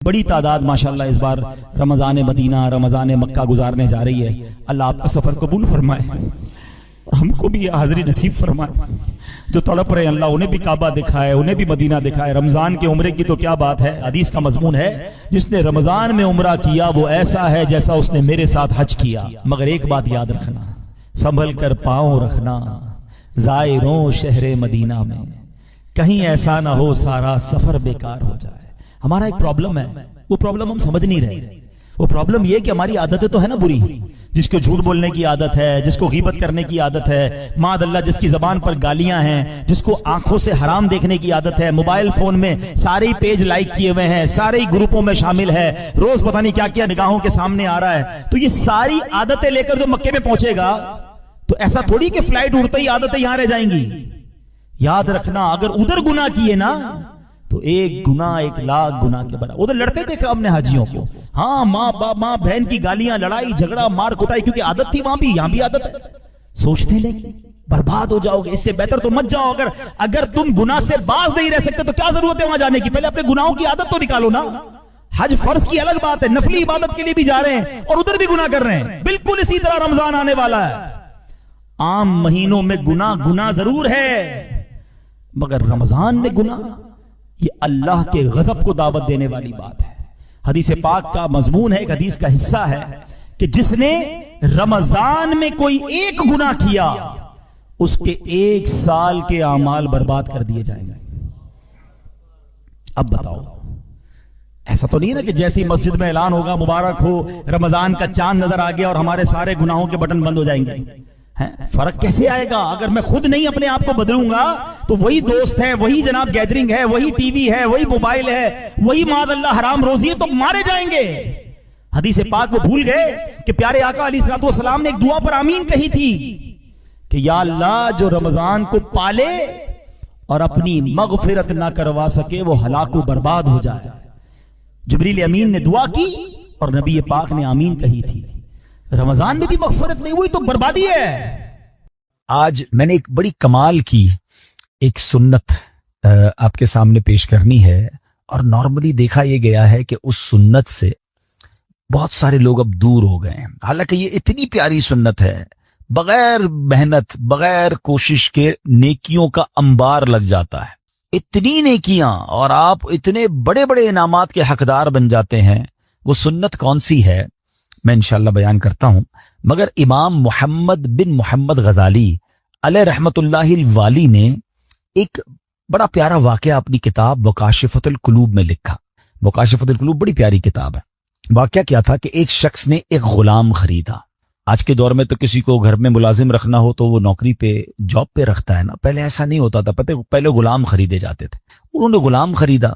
بڑی تعداد ماشاءاللہ اس بار رمضان مدینہ رمضان مکہ گزارنے جا رہی ہے. اللہ آپ کا سفر قبول فرمائے، ہم کو بھی حاضری نصیب فرمائے. جو تڑپ رہے ہیں اللہ انہیں بھی کعبہ دکھائے، انہیں بھی مدینہ دکھائے. رمضان کے عمرے کی تو کیا بات ہے، حدیث کا مضمون ہے جس نے رمضان میں عمرہ کیا وہ ایسا ہے جیسا اس نے میرے ساتھ حج کیا. مگر ایک بات یاد رکھنا، سنبھل کر پاؤں رکھنا زائروں شہر مدینہ میں، کہیں ایسا نہ ہو سارا سفر بیکار ہو جائے. ہمارا ایک پرابلم ہے، وہ پرابلم ہم سمجھ نہیں رہے. وہ پرابلم یہ کہ ہماری عادتیں تو ہے نا بری، جس کو جھوٹ بولنے کی عادت ہے، جس کو غیبت کرنے کی عادت ہے، معاذ اللہ جس کی زبان پر گالیاں ہیں، جس کو آنکھوں سے حرام دیکھنے کی عادت ہے، موبائل فون میں سارے پیج لائک کیے ہوئے ہیں، سارے گروپوں میں شامل ہے، روز پتہ نہیں کیا کیا نگاہوں کے سامنے آ رہا ہے. تو یہ ساری عادتیں لے کر جو مکے میں پہنچے گا تو ایسا تھوڑی کہ فلائٹ اڑتے ہی عادتیں یہاں رہ جائیں گی. یاد رکھنا اگر ادھر گناہ کیے نا تو ایک گناہ 1,00,000 گناہ کے برابر. ادھر لڑتے دیکھا ہم نے حاجیوں کو، ہاں ماں باپ ماں بہن کی گالیاں، لڑائی جھگڑا مار کٹائی، کیونکہ عادت تھی وہاں بھی، یہاں بھی عادت ہے. سوچتے لیں برباد ہو جاؤ گے، اس سے بہتر تو مت جاؤ. اگر تم گناہ سے باز نہیں رہ سکتے تو کیا ضرورت ہے وہاں جانے کی؟ پہلے اپنے گناہوں کی عادت تو نکالو نا. حج فرض کی الگ بات ہے، نفلی عبادت کے لیے بھی جا رہے ہیں اور ادھر بھی گناہ کر رہے ہیں. بالکل اسی طرح رمضان آنے والا ہے. عام مہینوں میں گناہ ضرور ہے، مگر رمضان میں گناہ یہ اللہ کے غضب کو دعوت دینے والی بات ہے. حدیث پاک کا مضمون ہے، ایک حدیث کا حصہ ہے کہ جس نے رمضان میں کوئی ایک گناہ کیا اس کے 1 سال کے اعمال برباد کر دیے جائیں گے. اب بتاؤ، ایسا تو نہیں ہے نا کہ جیسی مسجد میں اعلان ہوگا مبارک ہو رمضان کا چاند نظر آ گیا اور ہمارے سارے گناہوں کے بٹن بند ہو جائیں گے. فرق کیسے آئے گا اگر میں خود نہیں اپنے آپ کو بدلوں گا؟ تو وہی دوست ہے، وہی جناب گیدرنگ ہے، وہی ٹی وی ہے، وہی موبائل ہے، وہی معاذ اللہ حرام روزی ہے، تو مارے جائیں گے. حدیث پاک وہ بھول گئے کہ پیارے آقا علیہ الصلوۃ والسلام نے ایک دعا پر آمین کہی تھی کہ یا اللہ جو رمضان کو پالے اور اپنی مغفرت نہ کروا سکے وہ ہلاک و برباد ہو جائے. جبریل امین نے دعا کی اور نبی پاک نے آمین کہی تھی. رمضان میں بھی مغفرت نہیں ہوئی تو بربادی ہے. آج میں نے ایک بڑی کمال کی ایک سنت آپ کے سامنے پیش کرنی ہے، اور نارملی دیکھا یہ گیا ہے کہ اس سنت سے بہت سارے لوگ اب دور ہو گئے ہیں. حالانکہ یہ اتنی پیاری سنت ہے، بغیر محنت بغیر کوشش کے نیکیوں کا انبار لگ جاتا ہے. اتنی نیکیاں اور آپ اتنے بڑے بڑے انعامات کے حقدار بن جاتے ہیں. وہ سنت کون سی ہے میں انشاءاللہ بیان کرتا ہوں. مگر امام محمد بن محمد غزالی علیہ رحمت اللہ الوالی نے ایک بڑا پیارا واقعہ اپنی کتاب مکاشفۃ القلوب میں لکھا. مکاشفۃ القلوب بڑی پیاری کتاب ہے. واقعہ کیا تھا کہ ایک شخص نے ایک غلام خریدا. آج کے دور میں تو کسی کو گھر میں ملازم رکھنا ہو تو وہ نوکری پہ جاب پہ رکھتا ہے نا، پہلے ایسا نہیں ہوتا تھا. پہلے غلام خریدے جاتے تھے. انہوں نے غلام خریدا.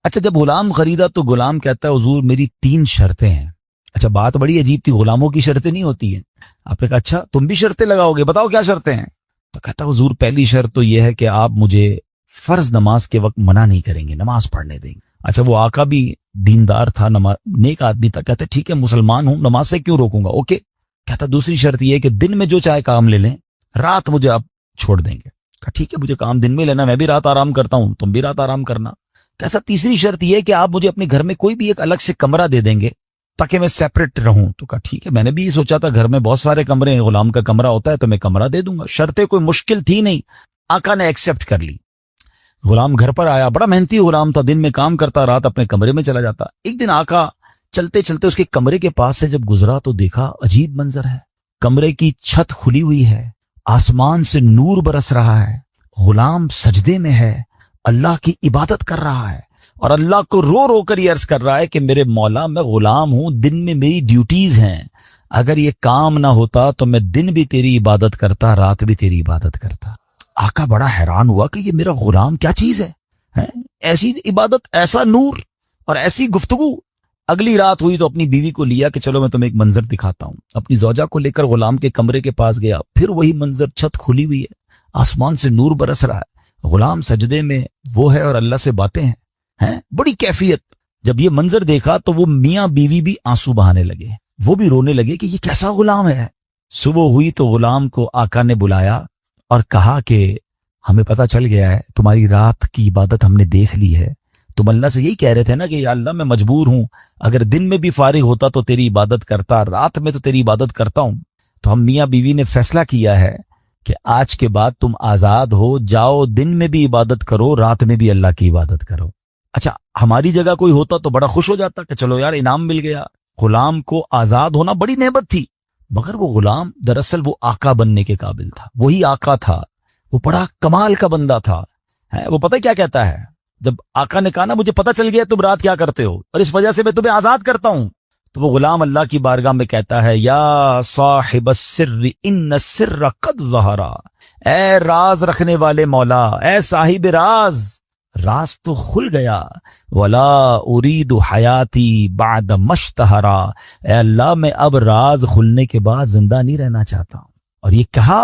اچھا جب غلام خریدا تو غلام کہتا ہے حضور میری 3 شرطیں ہیں. اچھا بات بڑی عجیب تھی، غلاموں کی شرطیں نہیں ہوتی ہیں. آپ نے کہا اچھا تم بھی شرطیں لگاؤ گے، بتاؤ کیا شرطیں ہیں؟ تو کہتا حضور پہلی شرط تو یہ ہے کہ آپ مجھے فرض نماز کے وقت منع نہیں کریں گے، نماز پڑھنے دیں گے. اچھا وہ آقا بھی دیندار تھا، نیک آدمی تھا. کہتے ٹھیک ہے مسلمان ہوں، نماز سے کیوں روکوں گا، اوکے. کہتا دوسری شرط یہ ہے کہ دن میں جو چاہے کام لے لیں، رات مجھے آپ چھوڑ دیں گے. کہا ٹھیک ہے مجھے کام دن میں لینا، میں بھی رات آرام کرتا ہوں، تم بھی رات آرام کرنا. کہتا تیسری شرط یہ ہے کہ آپ مجھے اپنے گھر میں کوئی بھی ایک الگ سے کمرہ دے دیں گے تاکہ میں سیپریٹ رہوں. تو کہا ٹھیک ہے، میں نے بھی یہ سوچا تھا گھر میں بہت سارے کمرے ہیں، غلام کا کمرہ ہوتا ہے تو میں کمرہ دے دوں گا. شرطیں کوئی مشکل تھی نہیں، آقا نے ایکسپٹ کر لی. غلام گھر پر آیا، بڑا محنتی غلام تھا، دن میں کام کرتا، رات اپنے کمرے میں چلا جاتا. ایک دن آقا چلتے چلتے اس کے کمرے کے پاس سے جب گزرا تو دیکھا عجیب منظر ہے. کمرے کی چھت کھلی ہوئی ہے، آسمان سے نور برس رہا ہے، غلام سجدے میں ہے، اللہ کی عبادت کر رہا ہے اور اللہ کو رو رو کر یہ عرض کر رہا ہے کہ میرے مولا میں غلام ہوں، دن میں میری ڈیوٹیز ہیں، اگر یہ کام نہ ہوتا تو میں دن بھی تیری عبادت کرتا، رات بھی تیری عبادت کرتا. آقا بڑا حیران ہوا کہ یہ میرا غلام کیا چیز ہے، ایسی عبادت، ایسا نور اور ایسی گفتگو. اگلی رات ہوئی تو اپنی بیوی کو لیا کہ چلو میں تمہیں ایک منظر دکھاتا ہوں. اپنی زوجہ کو لے کر غلام کے کمرے کے پاس گیا، پھر وہی منظر، چھت کھلی ہوئی ہے، آسمان سے نور برس رہا ہے، غلام سجدے میں وہ ہے اور اللہ سے باتیں ہیں، بڑی کیفیت. جب یہ منظر دیکھا تو وہ میاں بیوی بھی آنسو بہانے لگے، وہ بھی رونے لگے کہ یہ کیسا غلام ہے. صبح ہوئی تو غلام کو آقا نے بلایا اور کہا کہ ہمیں پتہ چل گیا ہے تمہاری رات کی عبادت ہم نے دیکھ لی ہے، تم اللہ سے یہی کہہ رہے تھے نا کہ یا اللہ میں مجبور ہوں، اگر دن میں بھی فارغ ہوتا تو تیری عبادت کرتا، رات میں تو تیری عبادت کرتا ہوں۔ تو ہم میاں بیوی نے فیصلہ کیا ہے کہ آج کے بعد تم آزاد ہو، جاؤ دن میں بھی عبادت کرو، رات میں بھی اللہ کی عبادت کرو۔ اچھا ہماری جگہ کوئی ہوتا تو بڑا خوش ہو جاتا کہ چلو یار انعام مل گیا۔ غلام کو آزاد ہونا بڑی نعمت تھی، مگر وہ غلام دراصل وہ آقا بننے کے قابل تھا، وہی آقا تھا، وہ بڑا کمال کا بندہ تھا۔ وہ پتہ کیا کہتا ہے، جب آقا نے کہا نا مجھے پتہ چل گیا تم رات کیا کرتے ہو اور اس وجہ سے میں تمہیں آزاد کرتا ہوں، تو وہ غلام اللہ کی بارگاہ میں کہتا ہے یا صاحب السر ان السر قد ظہر، اے راز رکھنے والے مولا، اے صاحب راز، راز تو کھل گیا، ولا ارید حیاتی بعد مشتہرا، اے اللہ میں اب راز کھلنے کے بعد زندہ نہیں رہنا چاہتا ہوں۔ اور یہ کہا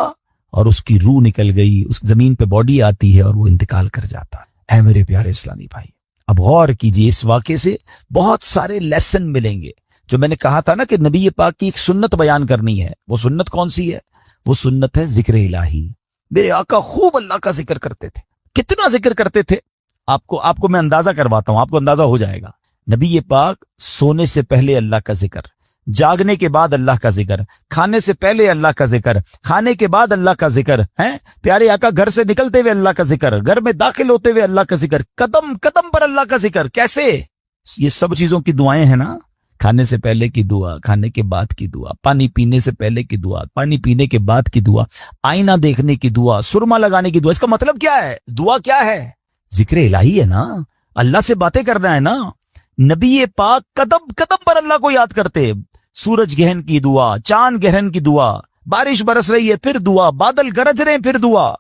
اور اس کی روح نکل گئی، اس زمین پہ باڈی آتی ہے اور وہ انتقال کر جاتا ہے۔ اے میرے پیارے اسلامی بھائی، اب غور کیجئے، اس واقعے سے بہت سارے لیسن ملیں گے۔ جو میں نے کہا تھا نا کہ نبی پاک کی ایک سنت بیان کرنی ہے، وہ سنت کون سی ہے؟ وہ سنت ہے ذکر الہی۔ میرے آقا خوب اللہ کا ذکر کرتے تھے، کتنا ذکر کرتے تھے، آپ کو میں اندازہ کرواتا ہوں، آپ کو اندازہ ہو جائے گا۔ نبی پاک سونے سے پہلے اللہ کا ذکر، جاگنے کے بعد اللہ کا ذکر، کھانے سے پہلے اللہ کا ذکر، کھانے کے بعد اللہ کا ذکر ہے، پیارے آقا گھر سے نکلتے ہوئے اللہ کا ذکر، گھر میں داخل ہوتے ہوئے اللہ کا ذکر، قدم قدم پر اللہ کا ذکر۔ کیسے؟ یہ سب چیزوں کی دعائیں ہیں نا، کھانے سے پہلے کی دعا، کھانے کے بعد کی دعا، پانی پینے سے پہلے کی دعا، پانی پینے کے بعد کی دعا، آئینہ دیکھنے کی دعا، سرما لگانے کی دعا۔ اس کا مطلب کیا ہے؟ دعا کیا ہے؟ ذکر الہی ہے نا، اللہ سے باتیں کرنا ہے نا۔ نبی پاک قدم قدم پر اللہ کو یاد کرتے، سورج گہن کی دعا، چاند گہن کی دعا، بارش برس رہی ہے پھر دعا، بادل گرج رہے ہیں پھر دعا،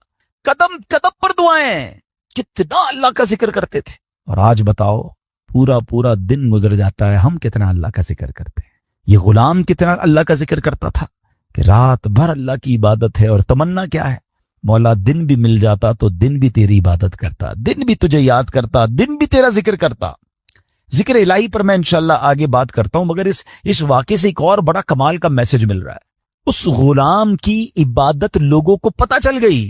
قدم قدم پر دعائیں، کتنا اللہ کا ذکر کرتے تھے۔ اور آج بتاؤ، پورا پورا دن گزر جاتا ہے، ہم کتنا اللہ کا ذکر کرتے ہیں؟ یہ غلام کتنا اللہ کا ذکر کرتا تھا کہ رات بھر اللہ کی عبادت ہے، اور تمنا کیا ہے؟ مولا دن بھی مل جاتا تو دن بھی تیری عبادت کرتا، دن بھی تجھے یاد کرتا، دن بھی تیرا ذکر کرتا۔ ذکر الہی پر میں انشاءاللہ آگے بات کرتا ہوں، مگر اس واقعے سے ایک اور بڑا کمال کا میسج مل رہا ہے۔ اس غلام کی عبادت لوگوں کو پتہ چل گئی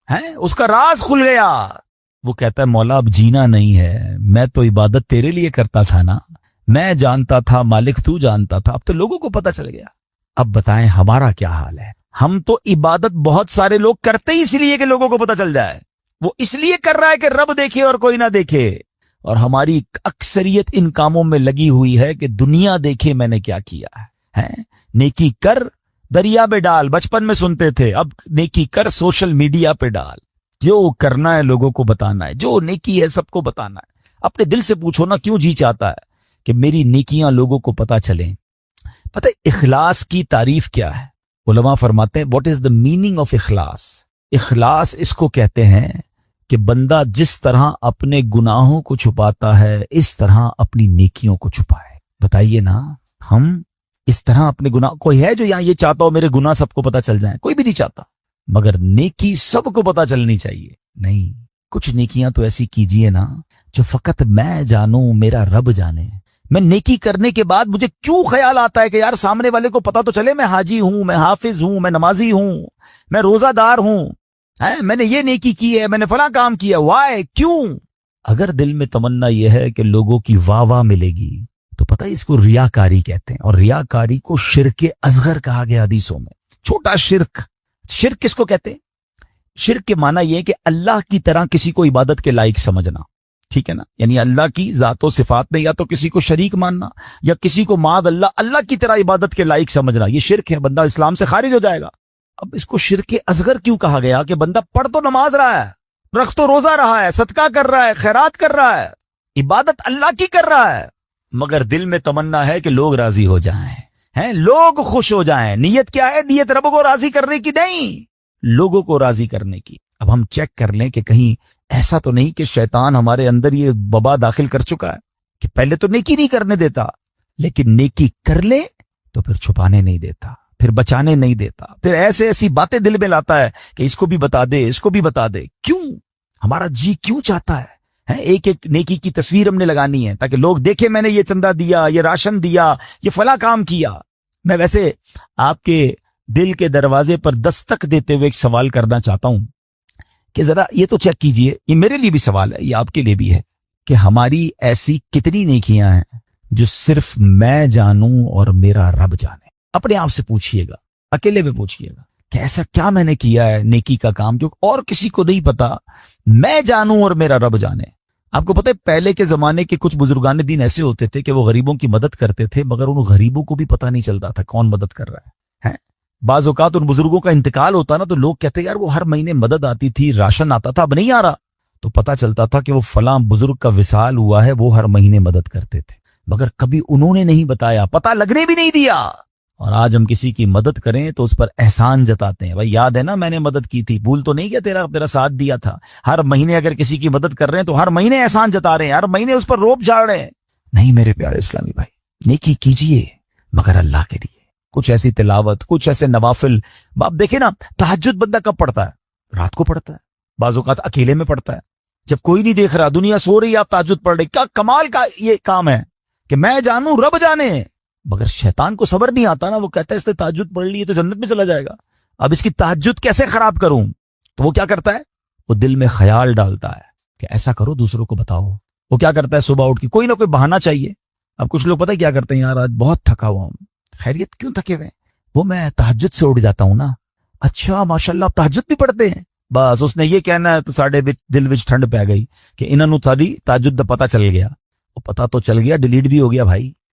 ہے، اس کا راز کھل گیا۔ وہ کہتا ہے مولا اب جینا نہیں ہے، میں تو عبادت تیرے لیے کرتا تھا نا، میں جانتا تھا مالک تو جانتا تھا، اب تو لوگوں کو پتہ چل گیا۔ اب بتائیں ہمارا کیا حال ہے؟ ہم تو عبادت بہت سارے لوگ کرتے ہی اس لیے کہ لوگوں کو پتہ چل جائے، وہ اس لیے کر رہا ہے کہ رب دیکھے اور کوئی نہ دیکھے، اور ہماری اکثریت ان کاموں میں لگی ہوئی ہے کہ دنیا دیکھے میں نے کیا کیا ہے۔ نیکی کر دریا میں ڈال، بچپن میں سنتے تھے، اب نیکی کر سوشل میڈیا پہ ڈال، جو کرنا ہے لوگوں کو بتانا ہے، جو نیکی ہے سب کو بتانا ہے۔ اپنے دل سے پوچھو نا، کیوں جی چاہتا ہے کہ میری نیکیاں لوگوں کو پتہ چلیں؟ پتہ اخلاص کی تعریف کیا ہے؟ علماء فرماتے ہیں what is the meaning of اخلاص؟ اخلاص اس کو کہتے ہیں کہ بندہ جس طرح اپنے گناہوں کو چھپاتا ہے اس طرح اپنی نیکیوں کو چھپائے۔ بتائیے نا، ہم اس طرح اپنے گناہ، کوئی ہے جو یہاں یہ چاہتا ہو میرے گناہ سب کو پتہ چل جائیں؟ کوئی بھی نہیں چاہتا، مگر نیکی سب کو پتہ چلنی چاہیے۔ نہیں، کچھ نیکیاں تو ایسی کیجئے نا جو فقط میں جانوں، میرا رب جانے۔ میں نیکی کرنے کے بعد مجھے کیوں خیال آتا ہے کہ یار سامنے والے کو پتہ تو چلے میں حاجی ہوں، میں حافظ ہوں، میں نمازی ہوں، میں روزہ دار ہوں، میں نے یہ نیکی کی ہے، میں نے فلاں کام کیا، وائے، کیوں؟ اگر دل میں تمنا یہ ہے کہ لوگوں کی واہ واہ ملے گی تو پتہ ہے اس کو ریاکاری کہتے ہیں، اور ریاکاری کو شرک اصغر کہا گیا حدیثوں میں، چھوٹا شرک۔ شرک کس کو کہتے ہیں؟ شرک کے معنی یہ ہے کہ اللہ کی طرح کسی کو عبادت کے لائق سمجھنا، ٹھیک ہے نا؟ یعنی اللہ کی ذات و صفات میں یا تو کسی کو شریک ماننا یا کسی کو معاذ اللہ کی طرح عبادت کے لائق سمجھنا، یہ شرک ہے، بندہ اسلام سے خارج ہو جائے گا۔ اب اس کو شرک اصغر کیوں کہا گیا؟ کہ بندہ پڑھ تو نماز رہا ہے، رکھ تو روزہ رہا ہے، صدقہ کر رہا ہے، خیرات کر رہا ہے، عبادت اللہ کی کر رہا ہے، مگر دل میں تمنا ہے کہ لوگ راضی ہو جائیں، لوگ خوش ہو جائیں۔ نیت کیا ہے؟ نیت رب کو راضی کرنے کی نہیں، لوگوں کو راضی کرنے کی۔ اب ہم چیک کر لیں کہ کہیں ایسا تو نہیں کہ شیطان ہمارے اندر یہ وبا داخل کر چکا ہے کہ پہلے تو نیکی نہیں کرنے دیتا، لیکن نیکی کر لے تو پھر چھپانے نہیں دیتا، پھر بچانے نہیں دیتا، پھر ایسی باتیں دل میں لاتا ہے کہ اس کو بھی بتا دے، اس کو بھی بتا دے۔ کیوں؟ ہمارا جی کیوں چاہتا ہے ایک ایک نیکی کی تصویر ہم نے لگانی ہے تاکہ لوگ دیکھیں میں نے یہ چندہ دیا، یہ راشن دیا، یہ فلاں کام کیا۔ میں ویسے آپ کے دل کے دروازے پر دستک دیتے ہوئے ایک سوال کرنا چاہتا ہوں کہ ذرا یہ تو چیک کیجئے، یہ میرے لیے بھی سوال ہے، یہ آپ کے لیے بھی ہے، کہ ہماری ایسی کتنی نیکیاں ہیں جو صرف میں جانوں اور میرا رب جانے. اپنے آپ سے پوچھئے گا, اکیلے میں پوچھئے گا کہ ایسا کیا میں نے کیا ہے نیکی کا کام جو اور کسی کو نہیں پتا, میں جانوں اور میرا رب جانے. آپ کو پتہ ہے پہلے کے زمانے کے کچھ بزرگان دین ایسے ہوتے تھے کہ وہ غریبوں کی مدد کرتے تھے, مگر ان غریبوں کو بھی پتہ نہیں چلتا تھا کون مدد کر رہا ہے. بعض اوقات ان بزرگوں کا انتقال ہوتا نا تو لوگ کہتے یار وہ ہر مہینے مدد آتی تھی, راشن آتا تھا, اب نہیں آ رہا. تو پتہ چلتا تھا کہ وہ فلاں بزرگ کا وصال ہوا ہے, وہ ہر مہینے مدد کرتے تھے, مگر کبھی انہوں نے نہیں بتایا, پتہ لگنے بھی نہیں دیا. اور آج ہم کسی کی مدد کریں تو اس پر احسان جتاتے ہیں, بھائی یاد ہے نا میں نے مدد کی تھی, بھول تو نہیں کیا تیرا ساتھ دیا تھا. ہر مہینے اگر کسی کی مدد کر رہے ہیں تو ہر مہینے احسان جتا رہے ہیں, ہر مہینے اس پر روب جھاڑ رہے ہیں. نہیں میرے پیارے اسلامی بھائی, نیکی کیجئے مگر اللہ کے لیے. کچھ ایسی تلاوت, کچھ ایسے نوافل. آپ دیکھیں نا تہجد بندہ کب پڑھتا ہے؟ رات کو پڑھتا ہے, بعض اوقات اکیلے میں پڑھتا ہے, جب کوئی نہیں دیکھ رہا, دنیا سو رہی, آپ تہجد پڑھ رہے. کیا کمال کا یہ کام ہے کہ میں جانوں رب جانے. مگر شیطان کو صبر نہیں آتا نا, وہ کہتا ہے اس نے تہجد پڑھ لی ہے تو جنت میں چلا جائے گا, اب اس کی تہجد کیسے خراب کروں. تو وہ کیا کرتا ہے, وہ دل میں خیال ڈالتا ہے کہ ایسا کرو دوسروں کو بتاؤ. وہ کیا کرتا ہے, صبح اٹھ کے کوئی نہ کوئی بہانہ چاہیے. اب کچھ لوگ پتہ ہے کیا کرتے ہیں, یار آج بہت تھکا ہوا ہوں. خیریت کیوں تھکے ہوئے؟ وہ میں تہجد سے اٹھ جاتا ہوں نا. اچھا ماشاءاللہ آپ تہجد بھی پڑھتے ہیں. بس اس نے یہ کہنا ہے تو ساڑھے دل وچ ٹھنڈ پہ گئی کہ انہوں ساری تہجد دا پتہ چل گیا. وہ پتہ تو چل گیا, ڈیلیٹ بھی ہو گیا بھائی.